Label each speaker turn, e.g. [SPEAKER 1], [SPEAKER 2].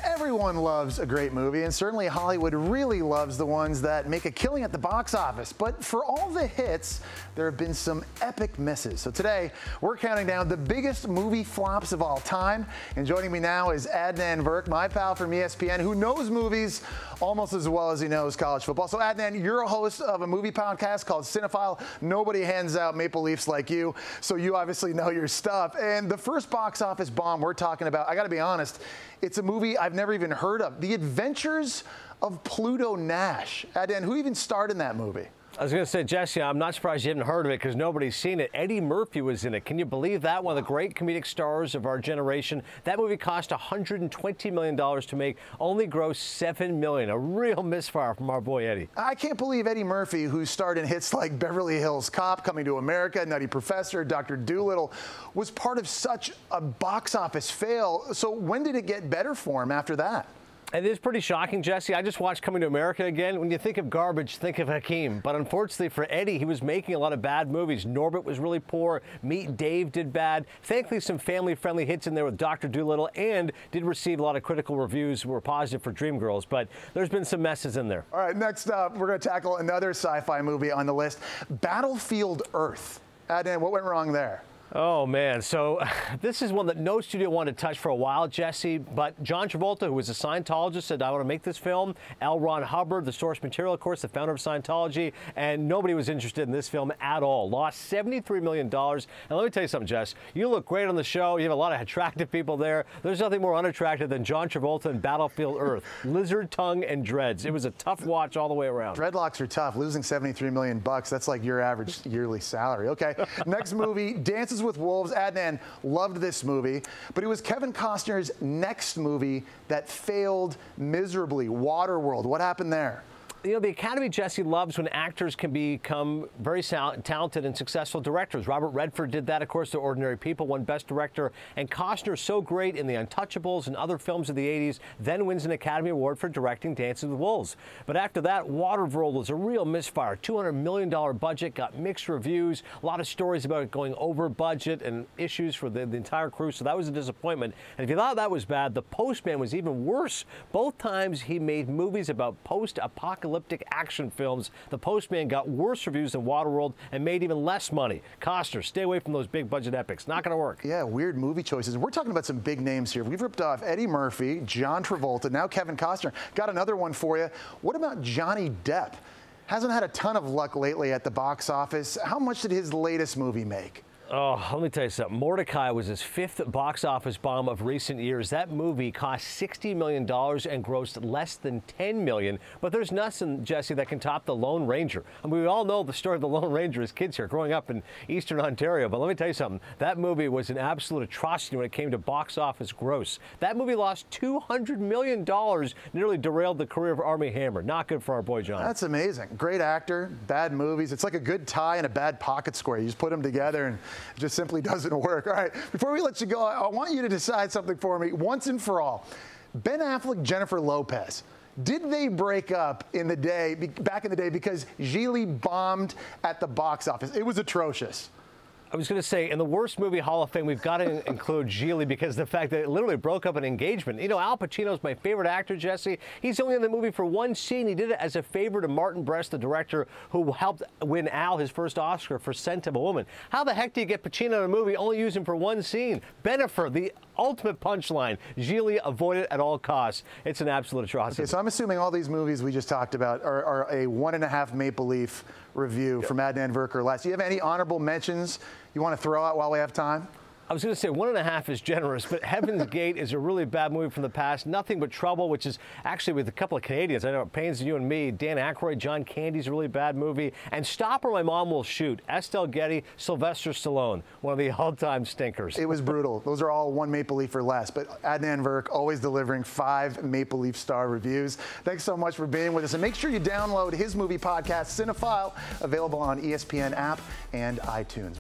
[SPEAKER 1] Everyone loves a great movie, and certainly Hollywood really loves the ones that make a killing at the box office. But for all the hits, there have been some epic misses. So today, we're counting down the biggest movie flops of all time. And joining me now is Adnan Virk, my pal from ESPN, who knows movies almost as well as he knows college football. So Adnan, you're a host of a movie podcast called Cinephile. Nobody hands out Maple Leafs like you, so you obviously know your stuff. And the first box office bomb we're talking about, I gotta be honest, it's a movie I've never even heard of. The Adventures of Pluto Nash. Adnan, who even starred in that movie?
[SPEAKER 2] I was going to say, Jesse, I'm not surprised you haven't heard of it because nobody's seen it. Eddie Murphy was in it. Can you believe that? One of the great comedic stars of our generation. That movie cost $120 million to make, only grossed $7 million. A real misfire from our boy Eddie.
[SPEAKER 1] I can't believe Eddie Murphy, who starred in hits like Beverly Hills Cop, Coming to America, Nutty Professor, Dr. Dolittle, was part of such a box office fail. So when did it get better for him after that?
[SPEAKER 2] It is pretty shocking, Jesse. I just watched Coming to America again. When you think of garbage, think of Hakeem. But unfortunately for Eddie, he was making a lot of bad movies. Norbit was really poor. Meet Dave did bad. Thankfully, some family-friendly hits in there with Dr. Dolittle, and did receive a lot of critical reviews were positive for Dreamgirls. But there's been some messes in there.
[SPEAKER 1] All right, next up, we're going to tackle another sci-fi movie on the list, Battlefield Earth. Adnan, what went wrong there?
[SPEAKER 2] Oh, man. So this is one that no studio wanted to touch for a while, Jesse. But John Travolta, who was a Scientologist, said, I want to make this film. L. Ron Hubbard, the source material, of course, the founder of Scientology. And nobody was interested in this film at all. Lost $73 million. And let me tell you something, Jess. You look great on the show. You have a lot of attractive people there. There's nothing more unattractive than John Travolta in Battlefield Earth. Lizard tongue and dreads. It was a tough watch all the way around.
[SPEAKER 1] Dreadlocks are tough. Losing $73 million, that's like your average yearly salary. Okay, next movie, Dances with Wolves. Adnan loved this movie, but it was Kevin Costner's next movie that failed miserably, Waterworld. What happened there?
[SPEAKER 2] You know, the Academy, Jesse, loves when actors can become very talented and successful directors. Robert Redford did that, of course, to Ordinary People, won Best Director. And Costner's so great in The Untouchables and other films of the 80s, then wins an Academy Award for directing Dances with Wolves. But after that, Waterworld was a real misfire. $200 million budget, got mixed reviews, a lot of stories about it going over budget and issues for the entire crew. So that was a disappointment. And if you thought that was bad, The Postman was even worse. Both times he made movies about post-apocalyptic action films. The Postman got worse reviews than Waterworld and made even less money. Costner, stay away from those big budget epics. Not going to work.
[SPEAKER 1] Yeah, weird movie choices. We're talking about some big names here. We've ripped off Eddie Murphy, John Travolta, now Kevin Costner. Got another one for you. What about Johnny Depp? Hasn't had a ton of luck lately at the box office. How much did his latest movie make?
[SPEAKER 2] Oh, let me tell you something. Mordecai was his fifth box office bomb of recent years. That movie cost $60 million and grossed less than $10 million. But there's nothing, Jesse, that can top The Lone Ranger. I mean, we all know the story of The Lone Ranger as kids here growing up in Eastern Ontario. But let me tell you something. That movie was an absolute atrocity when it came to box office gross. That movie lost $200 million, nearly derailed the career of Armie Hammer. Not good for our boy John.
[SPEAKER 1] That's amazing. Great actor, bad movies. It's like a good tie and a bad pocket square. You just put them together and it just simply doesn't work. All right, before we let you go, I want you to decide something for me once and for all. Ben Affleck, Jennifer Lopez. Did they break up back in the day because Gigli bombed at the box office? It was atrocious.
[SPEAKER 2] I was going to say, in the worst movie Hall of Fame, we've got to include Gigli because of the fact that it literally broke up an engagement. You know, Al Pacino's my favorite actor, Jesse. He's only in the movie for one scene. He did it as a favor to Martin Brest, the director, who helped win Al his first Oscar for Scent of a Woman. How the heck do you get Pacino in a movie, only use him for one scene? Bennifer, the ultimate punchline. Gigli, avoid it at all costs. It's an absolute atrocity.
[SPEAKER 1] Okay, so I'm assuming all these movies we just talked about are a 1.5 Maple Leaf review from Adnan Virk or less. Do you have any honorable mentions you want to throw out while we have time?
[SPEAKER 2] I was going to say 1.5 is generous, but Heaven's Gate is a really bad movie from the past. Nothing But Trouble, which is actually with a couple of Canadians. I know it pains you and me. Dan Aykroyd, John Candy's a really bad movie. And Stop or My Mom Will Shoot. Estelle Getty, Sylvester Stallone, one of the all-time stinkers.
[SPEAKER 1] It was brutal. Those are all 1 Maple Leaf or less. But Adnan Virk always delivering 5 Maple Leaf star reviews. Thanks so much for being with us. And make sure you download his movie podcast, Cinephile, available on ESPN app and iTunes.